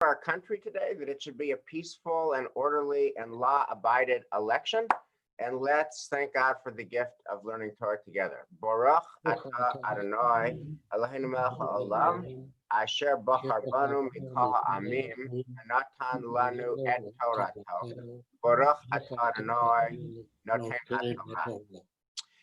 our country today, that it should be a peaceful and orderly and law-abided election. And let's thank God for the gift of learning Torah together. Baruch atah Adonai Eloheinu melech haolam asher bachar banu mikol ha'amim v'natan lanu et Torato. Baruch atah Adonai noten haTorah.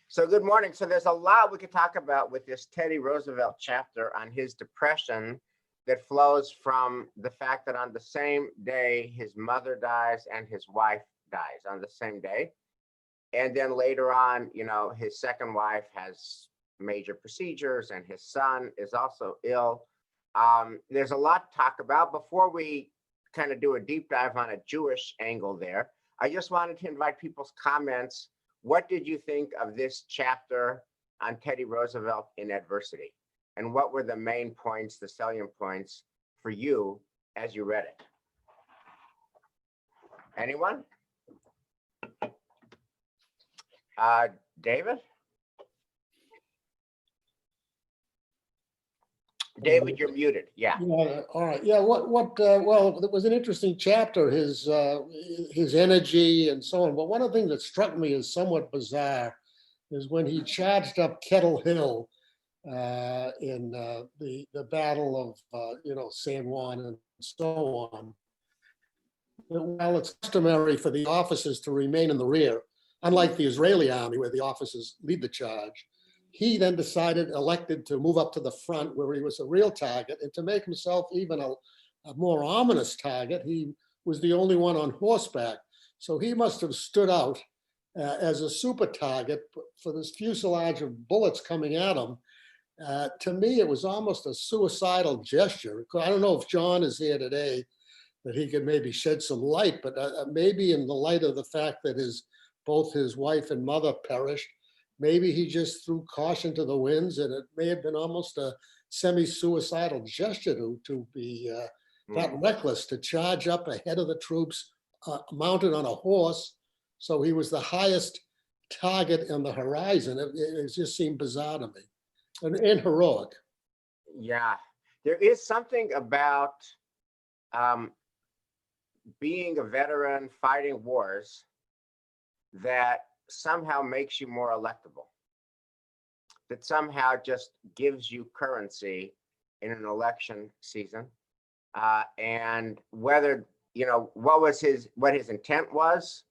So good morning. So there's a lot we could talk about with this Teddy Roosevelt chapter on his depression that flows from the fact that on the same day his mother dies and his wife dies on the same day. And then later on, you know, his second wife has major procedures and his son is also ill. There's a lot to talk about. Before we kind of do a deep dive on a Jewish angle there, I just wanted to invite people's comments. What did you think of this chapter on Teddy Roosevelt in adversity? And what were the main points, the salient points for you as you read it? Anyone? David? David, you're muted. Yeah. All right. Yeah. Well, it was an interesting chapter, his energy and so on. But one of the things that struck me as somewhat bizarre is when he charged up Kettle Hill in the Battle of San Juan and so on. While it's customary for the officers to remain in the rear, unlike the Israeli army where the officers lead the charge, he then elected to move up to the front where he was a real target, and to make himself even a more ominous target, he was the only one on horseback. So he must have stood out as a super target for this fuselage of bullets coming at him. To me, it was almost a suicidal gesture. I don't know if John is here today, that he could maybe shed some light, but maybe in the light of the fact that both his wife and mother perished, maybe he just threw caution to the winds, and it may have been almost a semi-suicidal gesture to be that reckless, to charge up ahead of the troops, mounted on a horse. So he was the highest target on the horizon. It just seemed bizarre to me, and heroic. Yeah, there is something about being a veteran fighting wars that somehow makes you more electable, that somehow just gives you currency in an election season. And whether, what his intent was,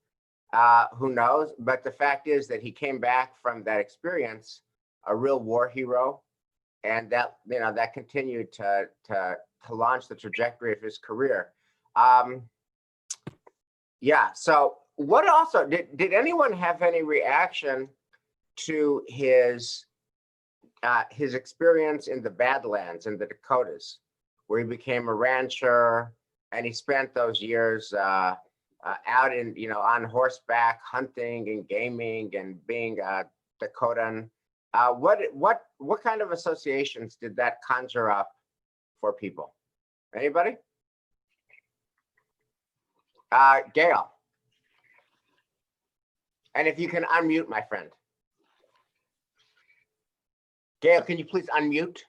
who knows? But the fact is that he came back from that experience a real war hero, and that continued to launch the trajectory of his career. So what also did anyone have any reaction to his experience in the Badlands in the Dakotas, where he became a rancher and he spent those years out on horseback hunting and gaming and being a Dakotan? What kind of associations did that conjure up for people? Anybody? Gail. And if you can unmute, my friend. Gail, can you please unmute?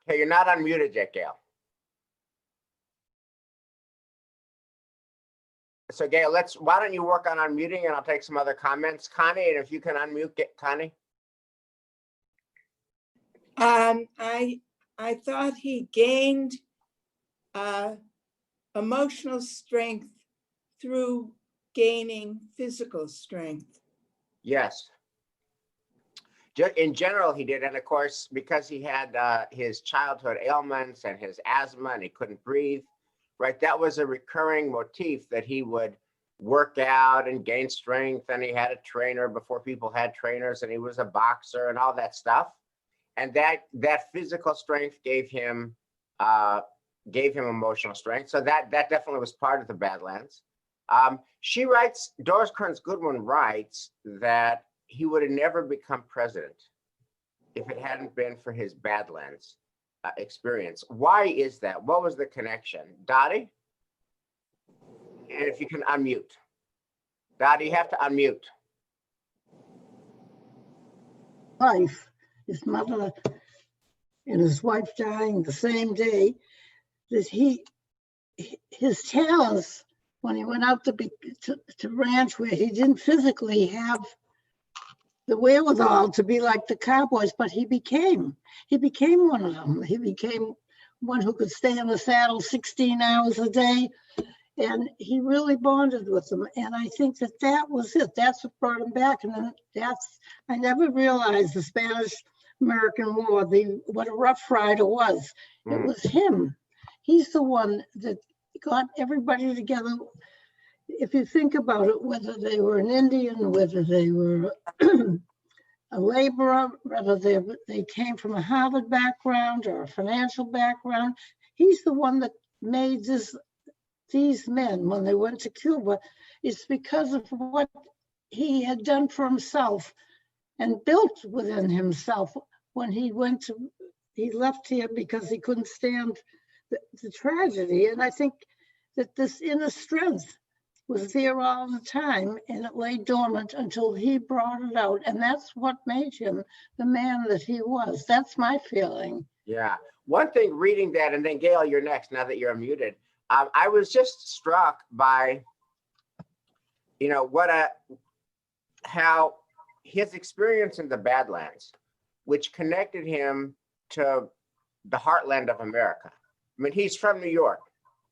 Okay, you're not unmuted yet, Gail. So Gail, why don't you work on unmuting, and I'll take some other comments. Connie, and if you can unmute, Connie. I thought he gained emotional strength through gaining physical strength. Yes. In general, he did. And of course, because he had his childhood ailments and his asthma and he couldn't breathe, right? That was a recurring motif, that he would work out and gain strength. And he had a trainer before people had trainers, and he was a boxer and all that stuff. And that physical strength gave him emotional strength. So that definitely was part of the Badlands. She writes, Doris Kearns Goodwin writes that he would have never become president if it hadn't been for his Badlands experience. Why is that? What was the connection? Dottie? And if you can unmute. Dottie, you have to unmute. Life. His mother and his wife dying the same day, that his talents, when he went out to ranch where he didn't physically have the wherewithal to be like the cowboys, but he became one of them. He became one who could stay in the saddle 16 hours a day, and he really bonded with them. And I think that was it. That's what brought him back. And then I never realized the Spanish-American War, what a rough rider was. It was him. He's the one that got everybody together. If you think about it, whether they were an Indian, whether they were a laborer, whether they came from a Harvard background or a financial background, he's the one that made these men, when they went to Cuba, it's because of what he had done for himself and built within himself when he left here because he couldn't stand the tragedy. And I think that this inner strength was there all the time, and it lay dormant until he brought it out. And that's what made him the man that he was. That's my feeling. Yeah. One thing reading that, and then Gail, you're next now that you're unmuted. I was just struck by, how his experience in the Badlands, which connected him to the heartland of America. I mean, he's from New York.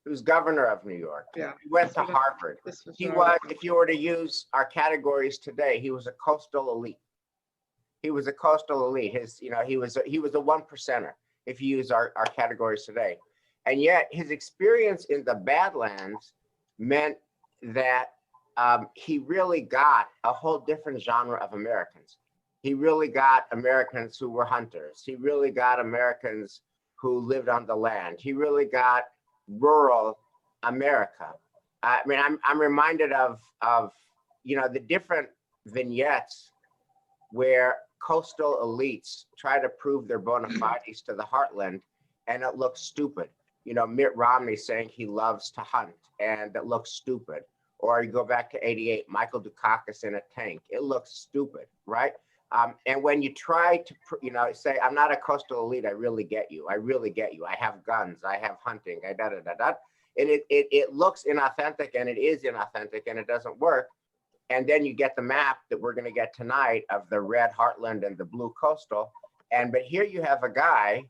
He was governor of New York. Yeah. He went to Harvard. He was, if you were to use our categories today, he was a coastal elite. He was a coastal elite. He was a one percenter if you use our categories today. And yet his experience in the Badlands meant that he really got a whole different genre of Americans. He really got Americans who were hunters. He really got Americans who lived on the land. He really got rural America. I mean, I'm reminded of the different vignettes where coastal elites try to prove their bona fides to the heartland, and it looks stupid. Mitt Romney saying he loves to hunt, and it looks stupid. Or you go back to '88, Michael Dukakis in a tank. It looks stupid, right? And when you try to, say, I'm not a coastal elite, I really get you. I really get you. I have guns. I have hunting. And it looks inauthentic, and it is inauthentic, and it doesn't work. And then you get the map that we're going to get tonight of the red heartland and the blue coastal. But here you have a guy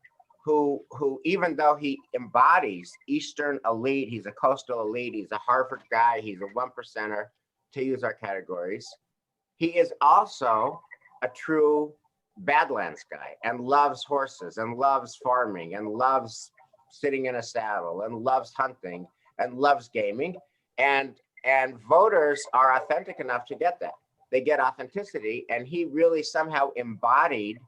who even though he embodies Eastern elite, he's a coastal elite, he's a Harvard guy, he's a one percenter, to use our categories. He is also a true Badlands guy and loves horses and loves farming and loves sitting in a saddle and loves hunting and loves gaming. And voters are authentic enough to get that. They get authenticity, and he really somehow embodied,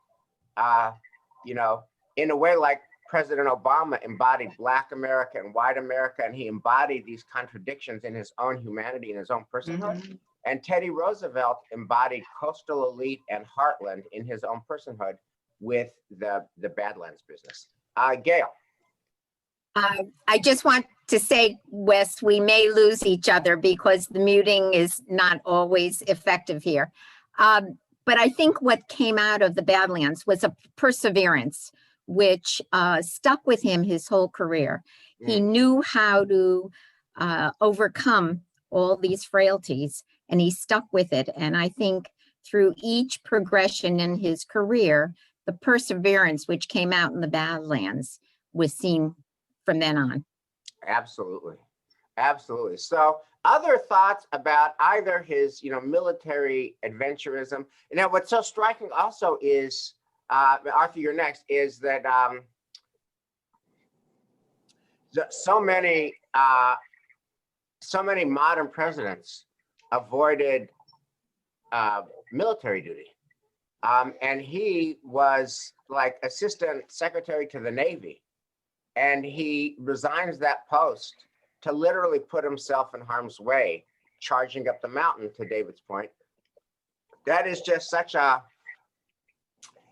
in a way like President Obama embodied Black America and white America, and he embodied these contradictions in his own humanity and his own personhood. Mm-hmm. And Teddy Roosevelt embodied coastal elite and heartland in his own personhood with the Badlands business. Gail. I just want to say, Wes, we may lose each other because the muting is not always effective here. But I think what came out of the Badlands was a perseverance, which stuck with him his whole career. He knew how to overcome all these frailties, and he stuck with it. And I think through each progression in his career, the perseverance which came out in the Badlands was seen from then on. Absolutely. Absolutely. So other thoughts about either his, military adventurism. Now, what's so striking also is, Arthur, you're next, is that so many modern presidents avoided military duty. And he was like assistant secretary to the Navy. And he resigns that post to literally put himself in harm's way, charging up the mountain, to David's point. That is just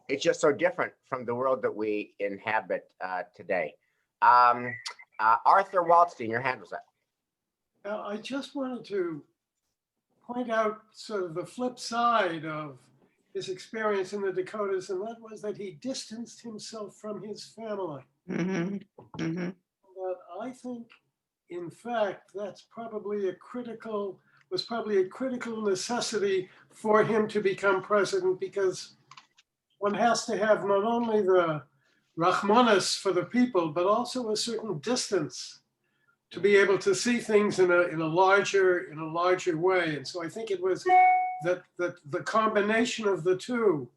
it's just so different from the world that we inhabit today. Arthur Waldstein, your hand was up. I just wanted to point out sort of the flip side of his experience in the Dakotas, and that was that he distanced himself from his family. Mhm. Mhm. But I think, in fact, that's probably was probably a critical necessity for him to become president, because one has to have not only the Rahmanas for the people, but also a certain distance to be able to see things in a larger way. And so I think it was that the combination of the two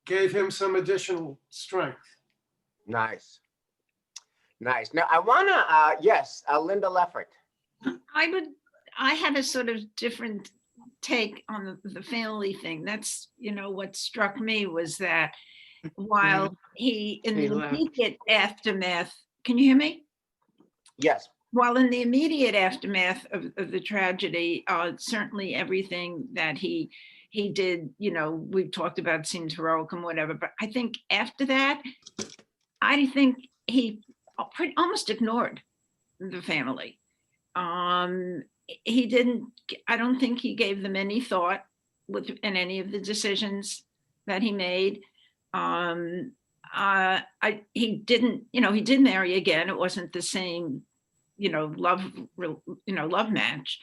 gave him some additional strength. Nice. Nice. Now I want to, yes, Linda Leffert. I have a sort of different take on the family thing. That's, what struck me was that while he, in He the left. immediate aftermath, can you hear me? Yes. While in the immediate aftermath of the tragedy, certainly everything that he did, we've talked about seems heroic and whatever, but I think after that, I think he almost ignored the family. He didn't, I don't think he gave them any thought in any of the decisions that he made. He didn't, he did marry again. It wasn't the same, love match,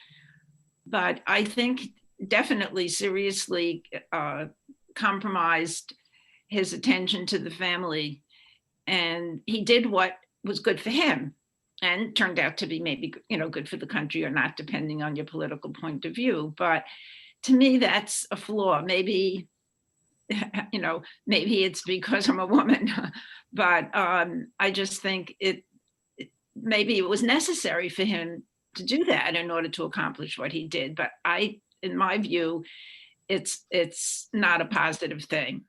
but I think definitely seriously compromised his attention to the family, and he did what was good for him and turned out to be maybe, good for the country or not, depending on your political point of view. But to me, that's a flaw. Maybe, maybe it's because I'm a woman, but I just think maybe it was necessary for him to do that in order to accomplish what he did. But in my view, it's not a positive thing.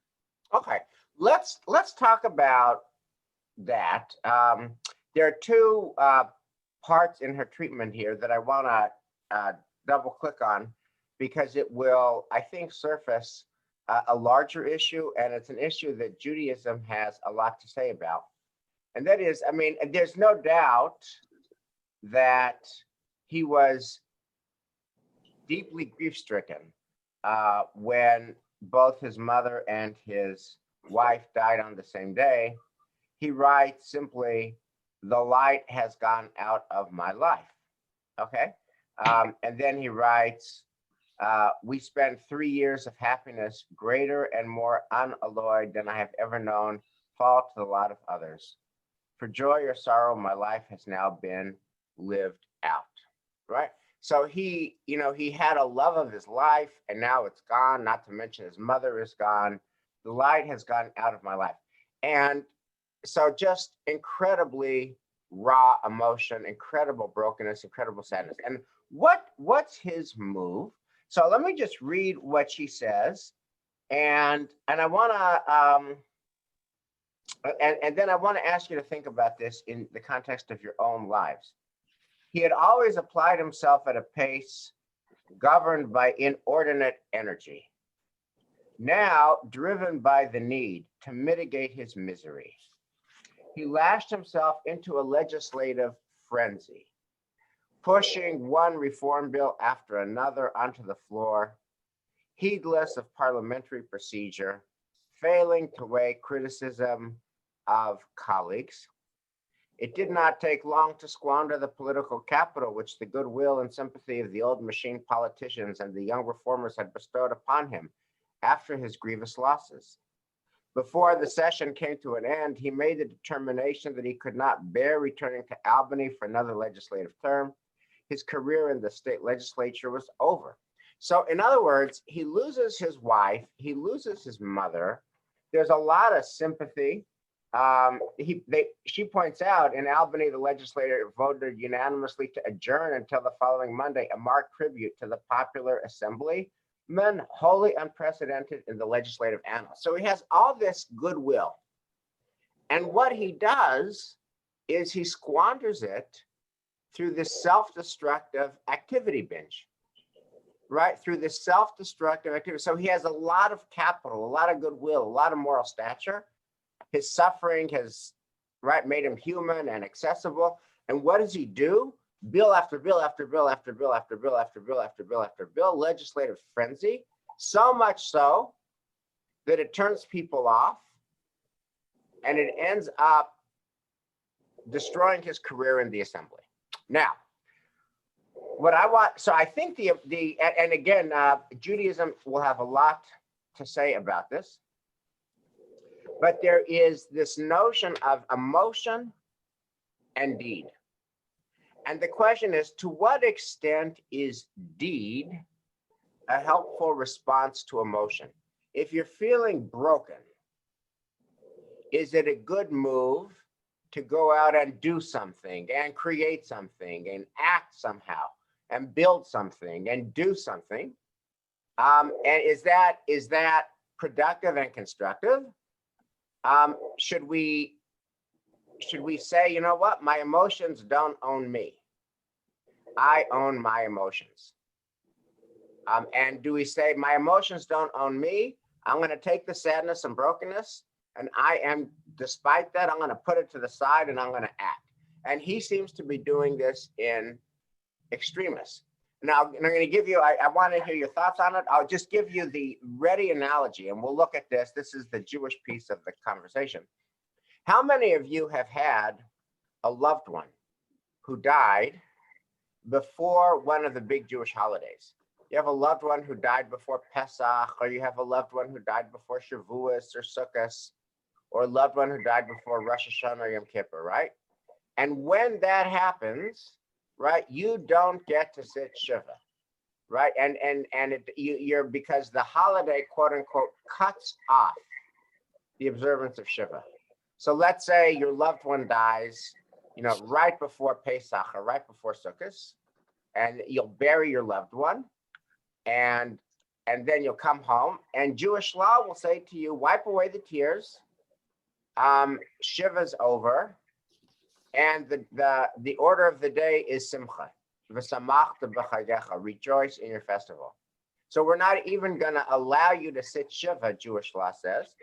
Okay, let's talk about that. There are two parts in her treatment here that I want to double click on, because it will, I think, surface a larger issue, and it's an issue that Judaism has a lot to say about. And that is, I mean, there's no doubt that he was deeply grief-stricken when both his mother and his wife died on the same day. He writes simply, "The light has gone out of my life." Okay. And then he writes, "We spent 3 years of happiness greater and more unalloyed than I have ever known fall to the lot of others. For joy or sorrow, my life has now been lived out." Right. So he had a love of his life, and now it's gone, not to mention his mother is gone. The light has gone out of my life. And so just incredibly raw emotion, incredible brokenness, incredible sadness. And what's his move? So let me just read what she says. And I want to, and then I want to ask you to think about this in the context of your own lives. He had always applied himself at a pace governed by inordinate energy. Now, driven by the need to mitigate his misery, he lashed himself into a legislative frenzy, pushing one reform bill after another onto the floor, heedless of parliamentary procedure, failing to weigh criticism of colleagues. It did not take long to squander the political capital which the goodwill and sympathy of the old machine politicians and the young reformers had bestowed upon him after his grievous losses. Before the session came to an end, he made the determination that he could not bear returning to Albany for another legislative term. His career in the state legislature was over. So in other words, he loses his wife, he loses his mother. There's a lot of sympathy. She points out, in Albany, the legislature voted unanimously to adjourn until the following Monday, a marked tribute to the popular assembly, men wholly unprecedented in the legislative annals. So he has all this goodwill. And what he does is he squanders it through this self-destructive activity binge, right? Through this self-destructive activity. So he has a lot of capital, a lot of goodwill, a lot of moral stature. His suffering has, made him human and accessible. And what does he do? Bill after bill after bill after bill after bill after bill after bill after bill, legislative frenzy. So much so that it turns people off and it ends up destroying his career in the assembly. Now, what I want, so I think and again, Judaism will have a lot to say about this, but there is this notion of emotion and deed. And the question is, to what extent is deed a helpful response to emotion? If you're feeling broken, is it a good move to go out and do something and create something and act somehow and build something and do something? And is that productive and constructive? Should we say, you know what, my emotions don't own me. I own my emotions. And do we say, my emotions don't own me? I'm going to take the sadness and brokenness, and despite that, I'm going to put it to the side and I'm going to act. And he seems to be doing this in extremis. Now, I'm going to give you, I want to hear your thoughts on it. I'll just give you the ready analogy, and we'll look at this. This is the Jewish piece of the conversation. How many of you have had a loved one who died before one of the big Jewish holidays? You have a loved one who died before Pesach, or you have a loved one who died before Shavuos or Sukkot, or a loved one who died before Rosh Hashanah or Yom Kippur, right? And when that happens, right, you don't get to sit Shiva, right? And you're, because the holiday, quote unquote, cuts off the observance of Shiva. So let's say your loved one dies, right before Pesach or right before Sukkot, and you'll bury your loved one, and then you'll come home, and Jewish law will say to you, wipe away the tears, Shiva's over, and the order of the day is Simcha, rejoice in your festival. So we're not even going to allow you to sit Shiva, Jewish law says,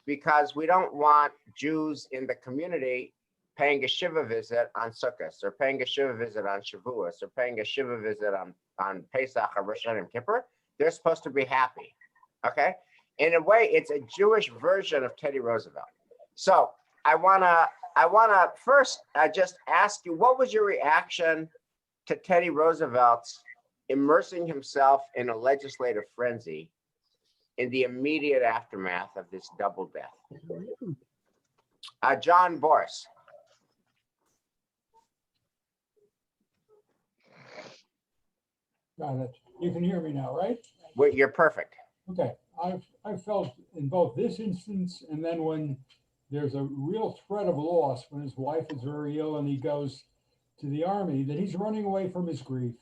because we don't want Jews in the community paying a Shiva visit on Sukkot, or paying a Shiva visit on Shavuos, or paying a Shiva visit on Pesach or Rosh Hashanah and Kippur. They're supposed to be happy, okay? In a way, it's a Jewish version of Teddy Roosevelt. So I wanna first just ask you, what was your reaction to Teddy Roosevelt's immersing himself in a legislative frenzy in the immediate aftermath of this double death? John Boris. Got it. You can hear me now, right? Well, you're perfect. Okay. I felt in both this instance and then when there's a real threat of loss, when his wife is very ill and he goes to the army, that he's running away from his grief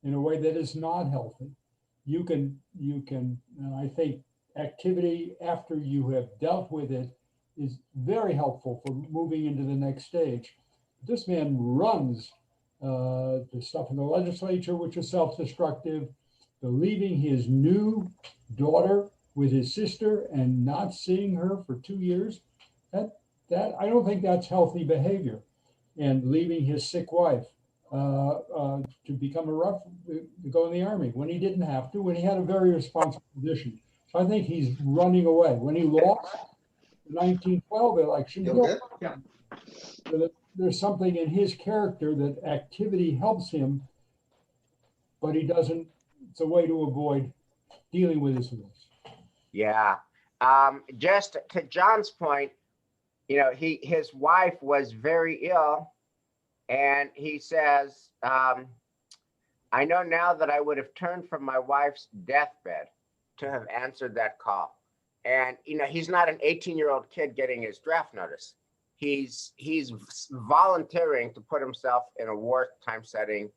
in a way that is not healthy. You can, I think activity after you have dealt with it is very helpful for moving into the next stage. This man runs the stuff in the legislature, which is self-destructive, the leaving his new daughter with his sister and not seeing her for 2 years, that I don't think that's healthy behavior. And leaving his sick wife to become to go in the army when he didn't have to, when he had a very responsible position. So I think he's running away. When he lost the 1912 election, there's something in his character that activity helps him, but he doesn't. It's a way to avoid dealing with his loss. Yeah. Just to John's point, his wife was very ill, and he says, I know now that I would have turned from my wife's deathbed to have answered that call. And, he's not an 18-year-old kid getting his draft notice. He's volunteering to put himself in a wartime setting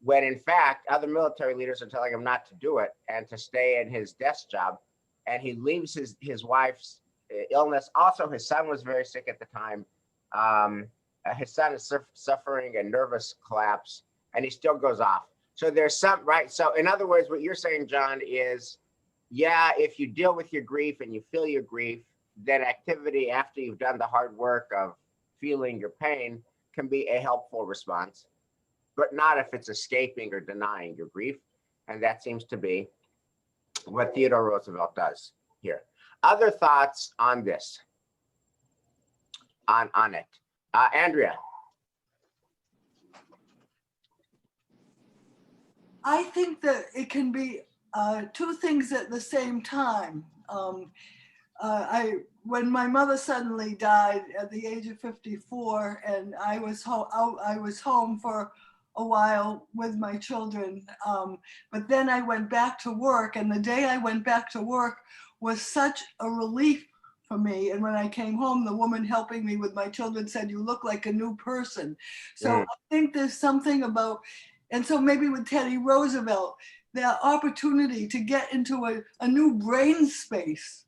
when, in fact, other military leaders are telling him not to do it and to stay in his desk job. And he leaves his wife's illness. Also, his son was very sick at the time. His son is suffering a nervous collapse, and he still goes off. So there's some, right? So in other words, what you're saying, John, is, yeah, if you deal with your grief and you feel your grief, then activity after you've done the hard work of feeling your pain can be a helpful response, but not if it's escaping or denying your grief. And that seems to be what Theodore Roosevelt does here. Other thoughts on this? On it, Andrea. I think that it can be two things at the same time. When my mother suddenly died at the age of 54, and I was home for a while with my children, but then I went back to work, and the day I went back to work was such a relief for me. And when I came home, the woman helping me with my children said, "You look like a new person." So I think there's something about, and so maybe with Teddy Roosevelt, the opportunity to get into a new brain space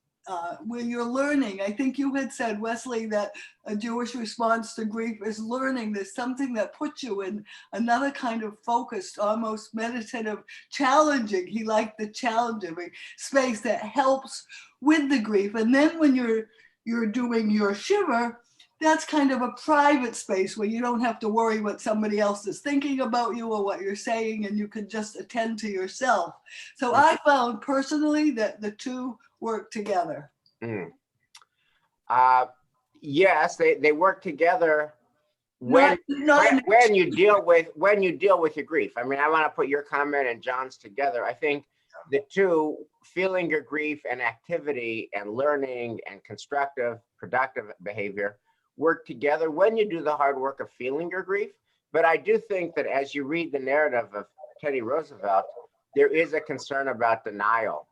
where you're learning. I think you had said, Wesley, that a Jewish response to grief is learning. There's something that puts you in another kind of focused, almost meditative, challenging. He liked the challenging space that helps with the grief. And then when you're doing your shiver, that's kind of a private space where you don't have to worry what somebody else is thinking about you or what you're saying, and you can just attend to yourself. So I found personally that the two work together. Yes, they work together when you deal with your grief. I mean, I want to put your comment and John's together. I think the two, feeling your grief and activity and learning and constructive, productive behavior, work together when you do the hard work of feeling your grief. But I do think that as you read the narrative of Teddy Roosevelt, there is a concern about denial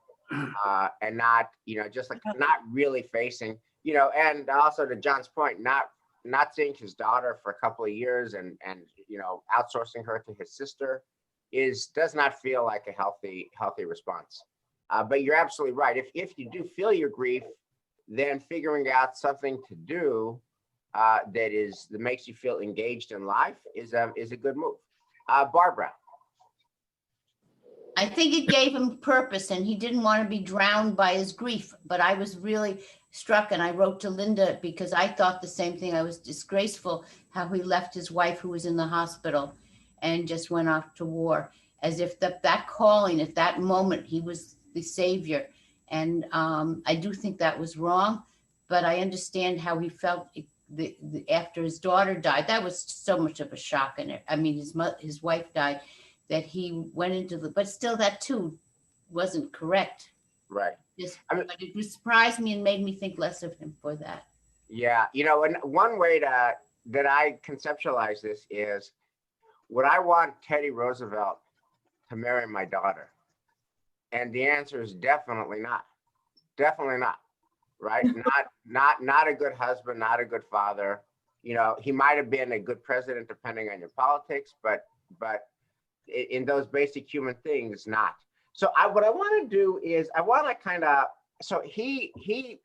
and not, just like not really facing, and also to John's point, not seeing his daughter for a couple of years and outsourcing her to his sister does not feel like a healthy response. But you're absolutely right. If you do feel your grief, then figuring out something to do that makes you feel engaged in life is a good move. Barbara. I think it gave him purpose, and he didn't want to be drowned by his grief. But I was really struck, and I wrote to Linda because I thought the same thing. I was disgraceful how he left his wife, who was in the hospital, and just went off to war, as if that calling at that moment, he was the savior. And I do think that was wrong, but I understand how he felt after his daughter died. That was so much of a shock. And I mean, his wife died, that he went into but still that too wasn't correct. Right. But it surprised me and made me think less of him for that. Yeah. And one way that I conceptualize this is, would I want Teddy Roosevelt to marry my daughter? And the answer is definitely not. Definitely not. Right. Not a good husband, not a good father. He might have been a good president depending on your politics, but in those basic human things, not. So what I want to do is I want to so he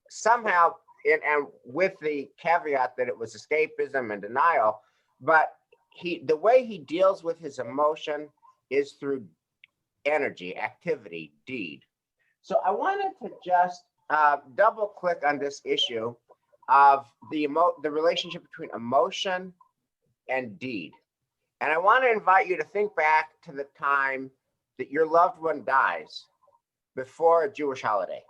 somehow, and with the caveat that it was escapism and denial, but the way he deals with his emotion is through energy, activity, deed. So I wanted to just double click on this issue of the relationship between emotion and deed. And I want to invite you to think back to the time that your loved one dies before a Jewish holiday.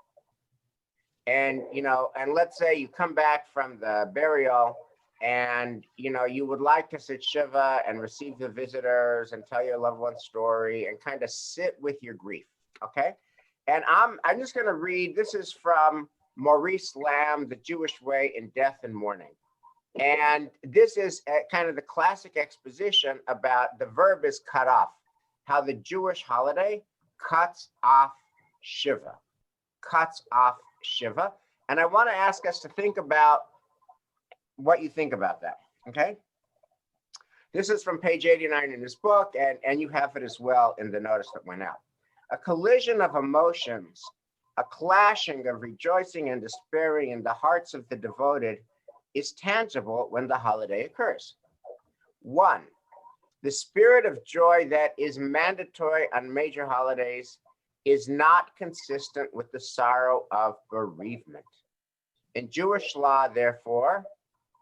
And, and let's say you come back from the burial and, you would like to sit Shiva and receive the visitors and tell your loved one's story and kind of sit with your grief. Okay. And I'm just going to read, this is from Maurice Lamb, The Jewish Way in Death and Mourning. And this is kind of the classic exposition about the verb is cut off, how the Jewish holiday cuts off Shiva, And I want to ask us to think about what you think about that, okay? This is from page 89 in this book, and you have it as well in the notice that went out. A collision of emotions, a clashing of rejoicing and despairing in the hearts of the devoted is tangible when the holiday occurs. 1, the spirit of joy that is mandatory on major holidays is not consistent with the sorrow of bereavement. In Jewish law, therefore,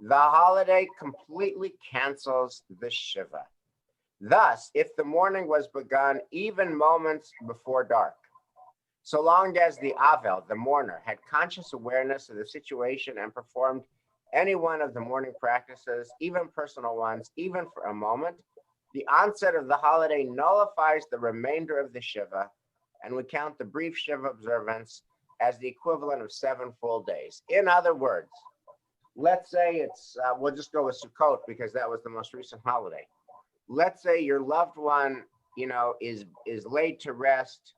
the holiday completely cancels the Shiva. Thus, if the mourning was begun even moments before dark, So long as the Avel, the mourner, had conscious awareness of the situation and performed any one of the mourning practices, even personal ones, even for a moment, the onset of the holiday nullifies the remainder of the Shiva, and we count the brief Shiva observance as the equivalent of 7 full days. In other words, let's say it's, we'll just go with Sukkot because that was the most recent holiday. Let's say your loved one, you know, is laid to rest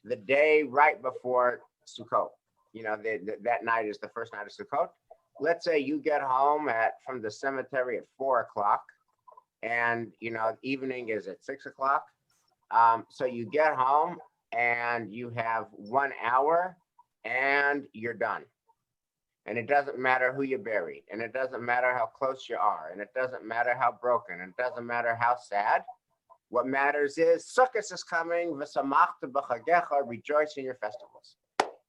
the day right before Sukkot. You know, that night is the first night of Sukkot. Let's say you get home from the cemetery at 4 o'clock, and you know, evening is at 6 o'clock. So you get home and you have 1 hour and you're done. And it doesn't matter who you buried, and it doesn't matter how close you are, and it doesn't matter how broken, and it doesn't matter how sad. What matters is Sukkot is coming, v'samachta b'chagecha, rejoice in your festivals.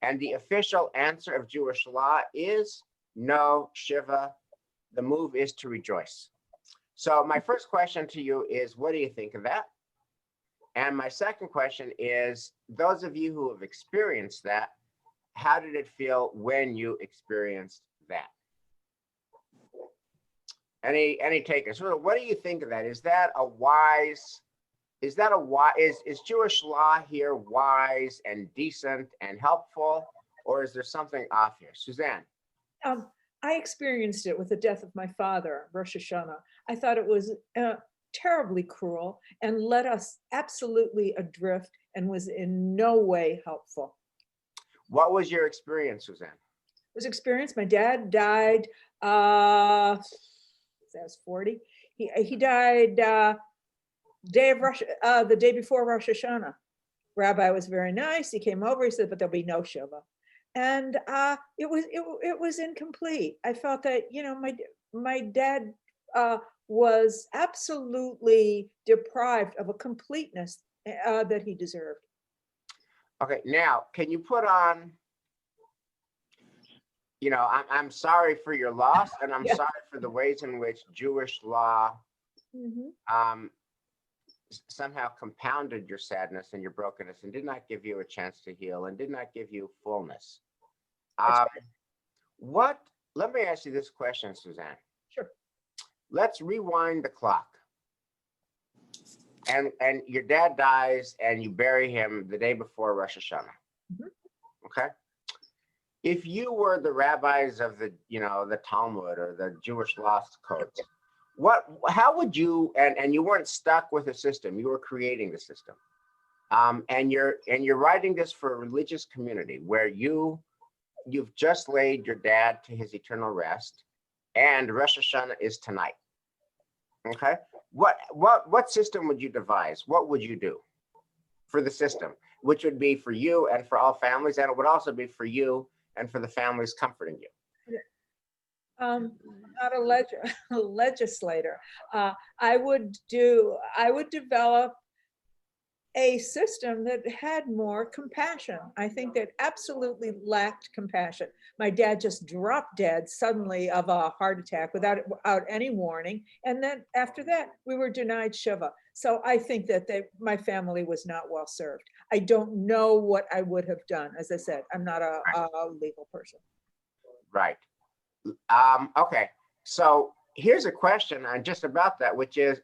And the official answer of Jewish law is no Shiva. The move is to rejoice. So my first question to you is, what do you think of that? And my second question is, those of you who have experienced that, how did it feel when you experienced that? Any takers? So what do you think of that? Is Jewish law here wise and decent and helpful, or is there something off here? Suzanne. I experienced it with the death of my father, Rosh Hashanah. I thought it was terribly cruel and led us absolutely adrift and was in no way helpful. What was your experience, Suzanne? My dad died, I was 40. He died the day before Rosh Hashanah. Rabbi was very nice. He came over, he said, but there'll be no Shiva. And it was incomplete. I felt that, you know, my dad was absolutely deprived of a completeness that he deserved. Okay, now, can you put on, you know, I'm sorry for your loss, and I'm sorry for the ways in which Jewish law somehow compounded your sadness and your brokenness and did not give you a chance to heal and did not give you fullness. Let me ask you this question, Suzanne. Sure. Let's rewind the clock. And your dad dies and you bury him the day before Rosh Hashanah. Okay. If you were the rabbis of the Talmud or the Jewish law codes, how would you, and you weren't stuck with a system, you were creating the system. And you're writing this for a religious community where you've just laid your dad to his eternal rest, and Rosh Hashanah is tonight. Okay. What system would you devise? What would you do for the system, which would be for you and for all families, and it would also be for you and for the families comforting you? Not a legislator. I would develop a system that had more compassion. I think that absolutely lacked compassion. My dad just dropped dead suddenly of a heart attack without any warning. And then after that, we were denied Shiva. So I think that my family was not well served. I don't know what I would have done. As I said, I'm not a legal person. Right. Okay. So here's a question on just about that, which is,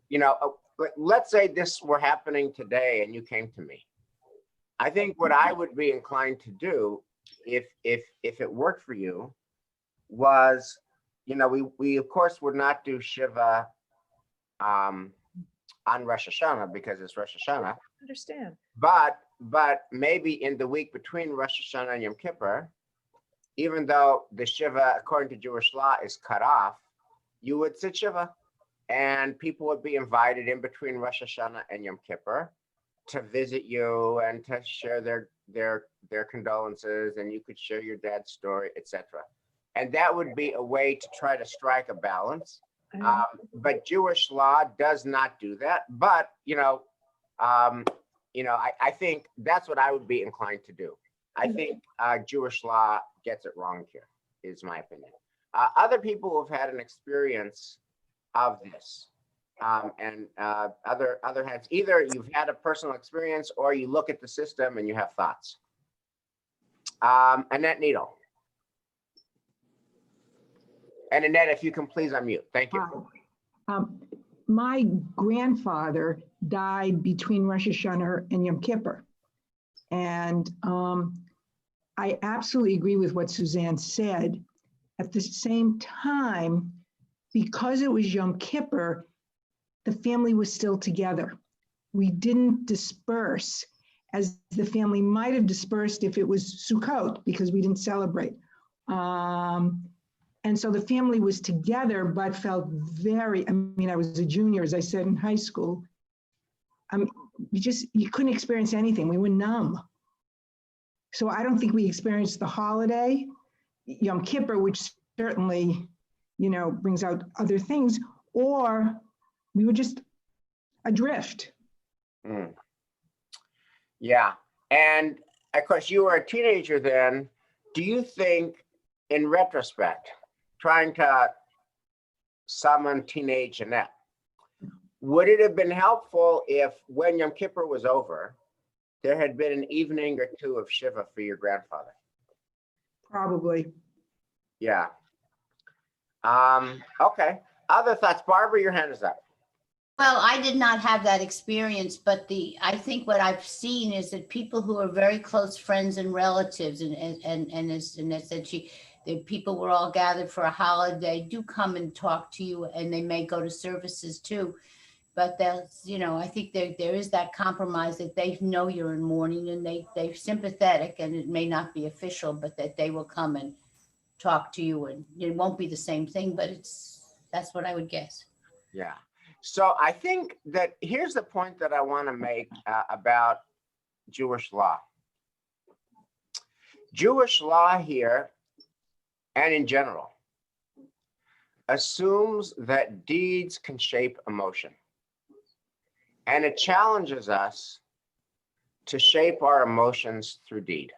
you know, let's say this were happening today and you came to me. I think what I would be inclined to do if it worked for you was, you know, we of course would not do Shiva on Rosh Hashanah because it's Rosh Hashanah. I understand. But maybe in the week between Rosh Hashanah and Yom Kippur, even though the Shiva, according to Jewish law, is cut off, you would sit Shiva. And people would be invited in between Rosh Hashanah and Yom Kippur to visit you and to share their condolences, and you could share your dad's story, etc. And that would be a way to try to strike a balance. But Jewish law does not do that. But I think that's what I would be inclined to do. I think Jewish law gets it wrong here, is my opinion. Other people who have had an experience of this and other heads. Either you've had a personal experience or you look at the system and you have thoughts. Annette Needle. And Annette, if you can please unmute. Thank you. My grandfather died between Rosh Hashanah and Yom Kippur. And I absolutely agree with what Suzanne said. At the same time, because it was Yom Kippur, the family was still together. We didn't disperse as the family might have dispersed if it was Sukkot, because we didn't celebrate. And so the family was together, but felt very, I mean, I was a junior, as I said, in high school. You couldn't experience anything. We were numb. So I don't think we experienced the holiday, Yom Kippur, which certainly, brings out other things, or we were just adrift. Mm. Yeah. And of course, you were a teenager then. Do you think, in retrospect, trying to summon teenage Annette, would it have been helpful if, when Yom Kippur was over, there had been an evening or two of Shiva for your grandfather? Probably. Yeah. Okay. Other thoughts? Barbara, your hand is up. Well, I did not have that experience, but I think what I've seen is that people who are very close friends and relatives, and as Annette said, the people were all gathered for a holiday, do come and talk to you, and they may go to services too. But that's, I think there is that compromise that they know you're in mourning, and they're sympathetic, and it may not be official, but that they will come and talk to you, and it won't be the same thing, but that's what I would guess. Yeah. So I think that here's the point that I want to make about Jewish law. Jewish law here, and in general, assumes that deeds can shape emotion. And it challenges us to shape our emotions through deed.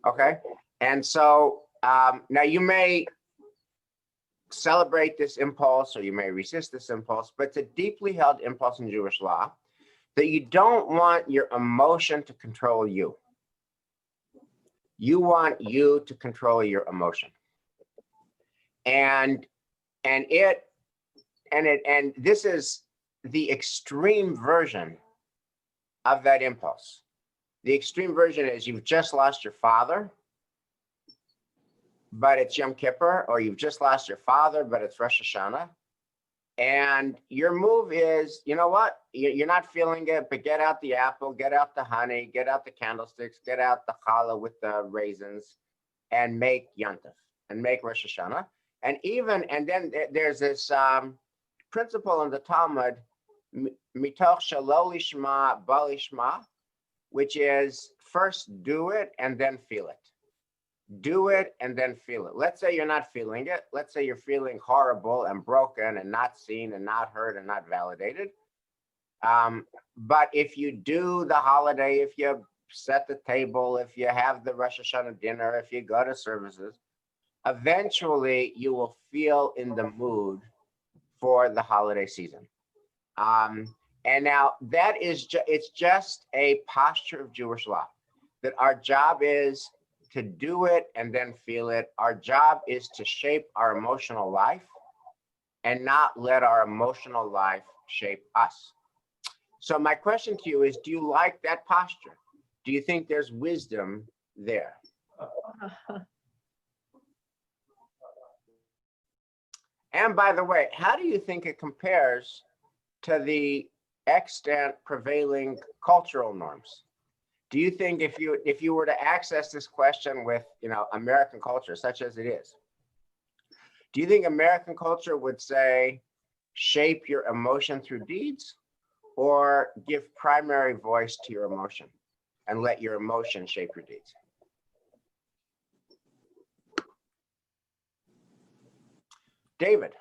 Okay? And so now you may celebrate this impulse or you may resist this impulse, but it's a deeply held impulse in Jewish law that you don't want your emotion to control you. You want you to control your emotion. And this is the extreme version of that impulse. The extreme version is you've just lost your father, but it's Yom Kippur, or you've just lost your father, but it's Rosh Hashanah. And your move is, you know what? You're not feeling it, but get out the apple, get out the honey, get out the candlesticks, get out the challah with the raisins, and make Yontif, and make Rosh Hashanah. And then there's this principle in the Talmud, mitoch shelo lishma ba lishma, which is first do it and then feel it. Do it and then feel it. Let's say you're not feeling it. Let's say you're feeling horrible and broken and not seen and not heard and not validated. But if you do the holiday, if you set the table, if you have the Rosh Hashanah dinner, if you go to services, eventually you will feel in the mood for the holiday season. And now that is it's just a posture of Jewish law, that our job is to do it and then feel it. Our job is to shape our emotional life and not let our emotional life shape us. So my question to you is, do you like that posture? Do you think there's wisdom there? And by the way, how do you think it compares to the extant prevailing cultural norms? Do you think if you were to access this question with, American culture, such as it is, do you think American culture would say, shape your emotion through deeds, or give primary voice to your emotion and let your emotion shape your deeds? David.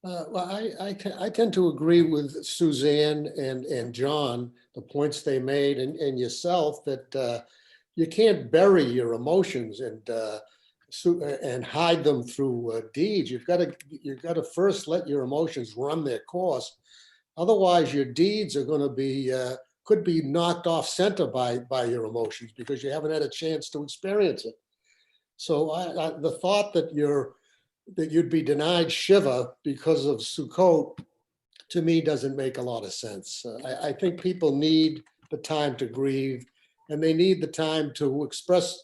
Well, I tend to agree with Suzanne and John, the points they made, and yourself, that you can't bury your emotions. And and hide them through deeds. You've got to first let your emotions run their course. Otherwise, your deeds are going to be could be knocked off center by your emotions because you haven't had a chance to experience it. So the thought that you'd be denied Shiva because of Sukkot, to me, doesn't make a lot of sense. I think people need the time to grieve, and they need the time to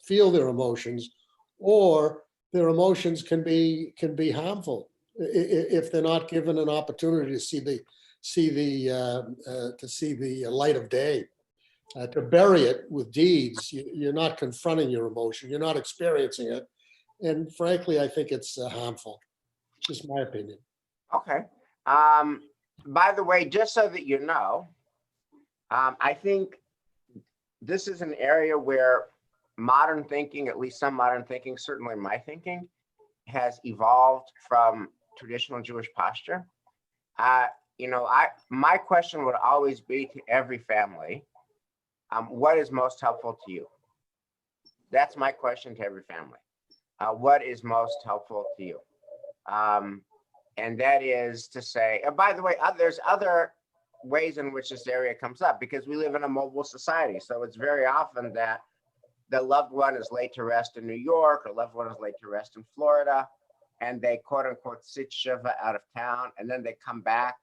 feel their emotions, or their emotions can be harmful if they're not given an opportunity to see the light of day. To bury it with deeds, you're not confronting your emotion, you're not experiencing it, and frankly, I think it's harmful. Just my opinion. Okay. By the way, just so that you know, I think this is an area where modern thinking, at least some modern thinking, certainly my thinking, has evolved from traditional Jewish posture. My question would always be to every family, what is most helpful to you? That's my question to every family. What is most helpful to you? And that is to say, by the way, there's other ways in which this area comes up because we live in a mobile society. So it's very often that the loved one is laid to rest in New York, or loved one is laid to rest in Florida, and they quote unquote sit Shiva out of town, and then they come back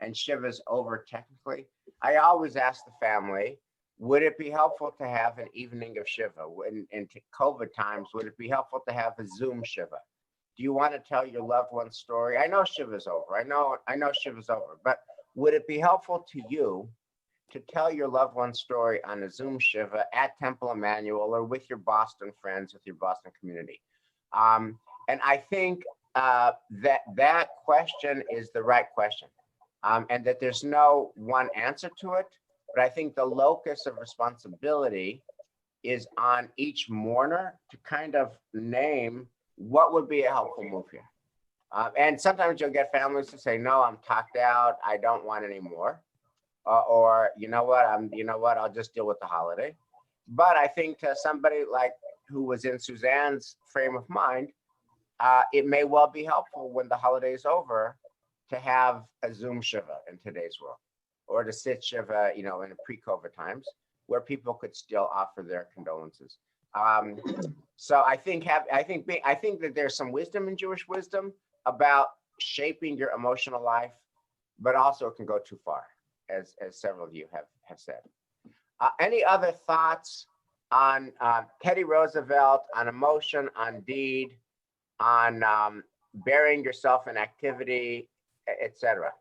and Shiva's over technically. I always ask the family, would it be helpful to have an evening of Shiva? In COVID times, would it be helpful to have a Zoom Shiva? Do you want to tell your loved one's story? I know Shiva's over. I know Shiva's over, but would it be helpful to you to tell your loved one's story on a Zoom Shiva at Temple Emmanuel or with your Boston friends, with your Boston community? And I think that question is the right question, and that there's no one answer to it. But I think the locus of responsibility is on each mourner to kind of name what would be a helpful move here. And sometimes you'll get families to say, no, I'm talked out, I don't want any more. Or you know what, I'll just deal with the holiday. But I think to somebody like who was in Suzanne's frame of mind, it may well be helpful when the holiday is over to have a Zoom Shiva in today's world, or to sit Shiva, in the pre-COVID times where people could still offer their condolences. So I think that there's some wisdom in Jewish wisdom about shaping your emotional life, but also it can go too far, as several of you have said. Any other thoughts on Teddy Roosevelt, on emotion, on deed, on burying yourself in activity, etc.?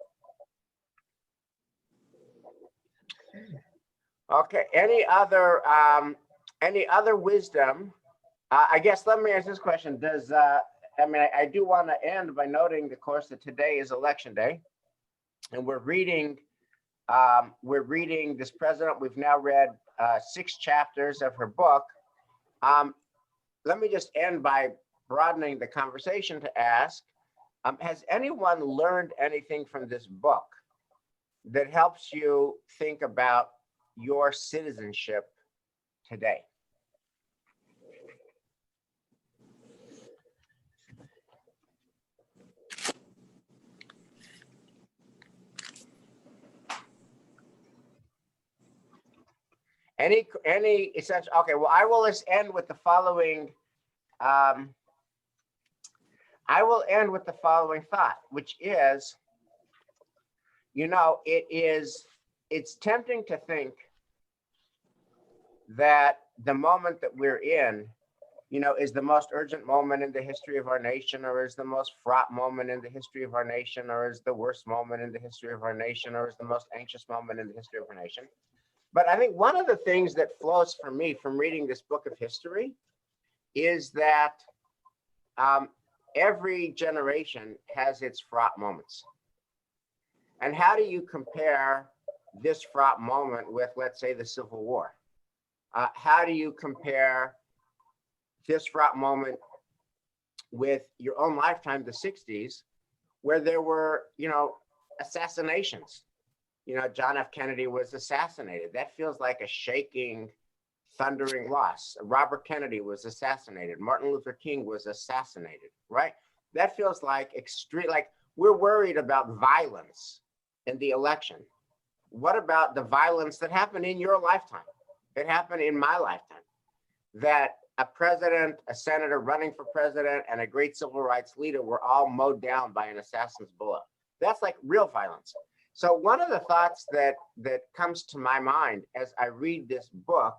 Okay. Any other wisdom? I guess let me ask this question. I do want to end by noting, of course, that today is election day, and we're reading this president. We've now read 6 chapters of her book. Let me just end by broadening the conversation to ask, has anyone learned anything from this book that helps you think about your citizenship today? Any essential? Okay, well, I will end with the following. I will end with the following thought, which is, it's tempting to think that the moment that we're in, is the most urgent moment in the history of our nation, or is the most fraught moment in the history of our nation, or is the worst moment in the history of our nation, or is the most anxious moment in the history of our nation. But I think one of the things that flows for me from reading this book of history is that every generation has its fraught moments. And how do you compare this fraught moment with, let's say, the Civil War? How do you compare this fraught moment with your own lifetime, the 60s, where there were, assassinations? John F. Kennedy was assassinated. That feels like a shaking thundering loss. Robert Kennedy was assassinated. Martin Luther King was assassinated, right? That feels like extreme, like we're worried about violence in the election. What about the violence that happened in your lifetime? It happened in my lifetime. That a president, a senator running for president, and a great civil rights leader were all mowed down by an assassin's bullet. That's like real violence. So one of the thoughts that comes to my mind as I read this book,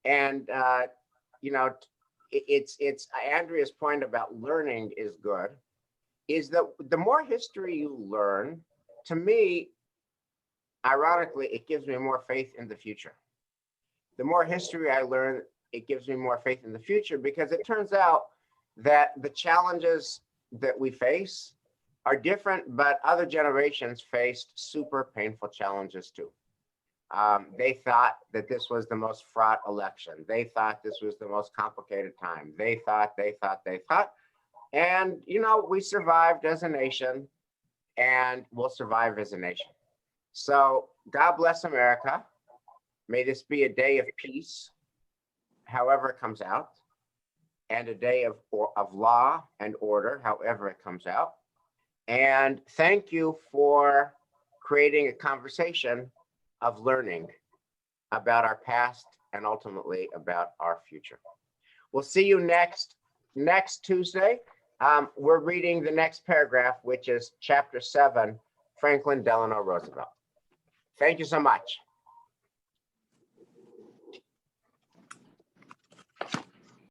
and you know, it's Andrea's point about learning is good, is that the more history you learn, to me, ironically, it gives me more faith in the future. The more history I learn, it gives me more faith in the future, because it turns out that the challenges that we face are different, but other generations faced super painful challenges too. They thought that this was the most fraught election. They thought this was the most complicated time. They thought. And, you know, we survived as a nation, and we'll survive as a nation. So God bless America. May this be a day of peace, however it comes out, and a day of law and order, however it comes out. And thank you for creating a conversation of learning about our past and ultimately about our future. We'll see you next Tuesday. We're reading the next paragraph, which is chapter 7, Franklin Delano Roosevelt. Thank you so much.